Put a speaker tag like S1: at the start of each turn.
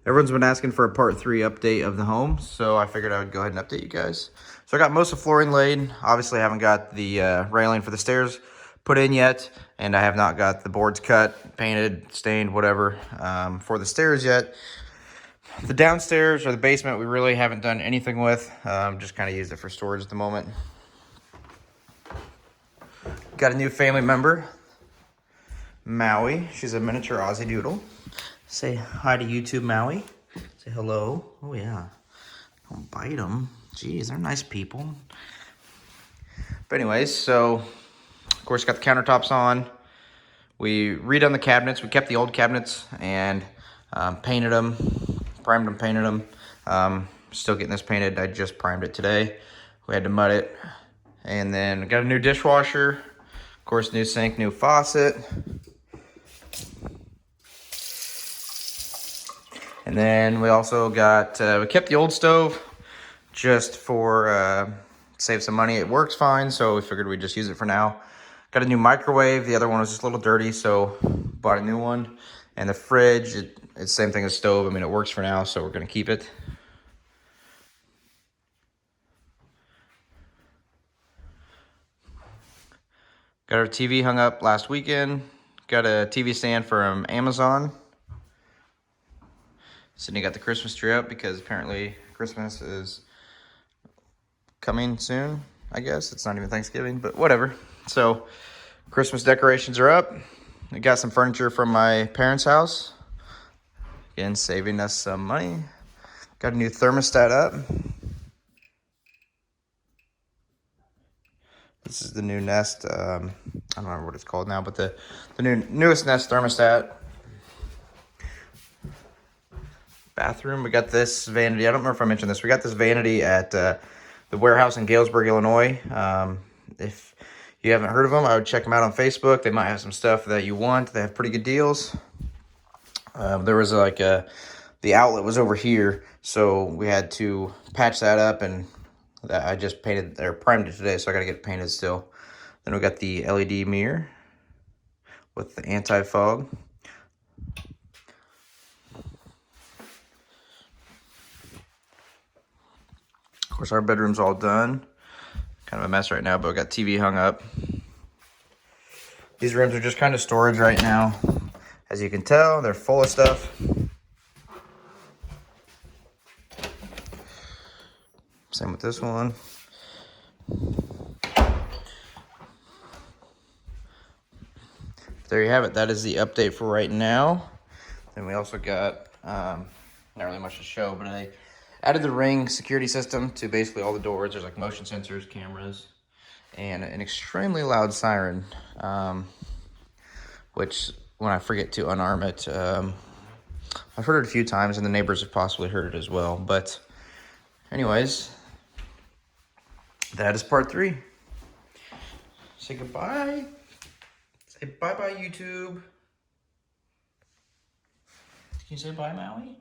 S1: Everyone's been asking for a part 3 update of the home, so I figured I would go ahead and update you guys. So I got most of the flooring laid. Obviously, I haven't got the railing for the stairs put in yet, and I have not got the boards cut, painted, stained, whatever, for the stairs yet. The downstairs or the basement, we really haven't done anything with. Just kind of used it for storage at the moment. Got a new family member, Maui. She's a miniature Aussie Doodle. Say hi to YouTube, Maui. Say hello. Oh, yeah. Don't bite them. Jeez, they're nice people. But anyways, so, of course, got the countertops on. We redone the cabinets. We kept the old cabinets and painted them, primed them, painted them. Still getting this painted. I just primed it today. We had to mud it. And then we got a new dishwasher. Of course, new sink, new faucet. And then we also got, we kept the old stove just for, save some money. It works fine, so we figured we'd just use it for now. Got a new microwave. The other one was just a little dirty, so bought a new one. And the fridge, it's the same thing as stove. I mean, it works for now, so we're gonna keep it. Got our TV hung up last weekend. Got a TV stand from Amazon. Sydney got the Christmas tree up because apparently Christmas is coming soon, I guess. It's not even Thanksgiving, but whatever. So Christmas decorations are up. I got some furniture from my parents' house. Again, saving us some money. Got a new thermostat up. This is the new Nest, I don't remember what it's called now, but the newest Nest thermostat. Bathroom, we got this vanity. I don't remember if I mentioned this. We got this vanity at the warehouse in Galesburg, Illinois. If you haven't heard of them, I would check them out on Facebook. They might have some stuff that you want. They have pretty good deals. There was like the outlet was over here, so we had to patch that up, and I just painted or primed it today, so I got to get it painted still. Then we got the LED mirror with the anti-fog. Of course, our bedroom's all done. Kind of a mess right now, but we got TV hung up. These rooms are just kind of storage right now. As you can tell, they're full of stuff. Same with this one. There you have it. That is the update for right now. Then we also got, not really much to show, but I added the Ring security system to basically all the doors. There's like motion sensors, cameras, and an extremely loud siren, which when I forget to unarm it, I've heard it a few times, and the neighbors have possibly heard it as well. But anyways, that is part 3. Say goodbye. Say bye-bye, YouTube. Can you say bye, Maui?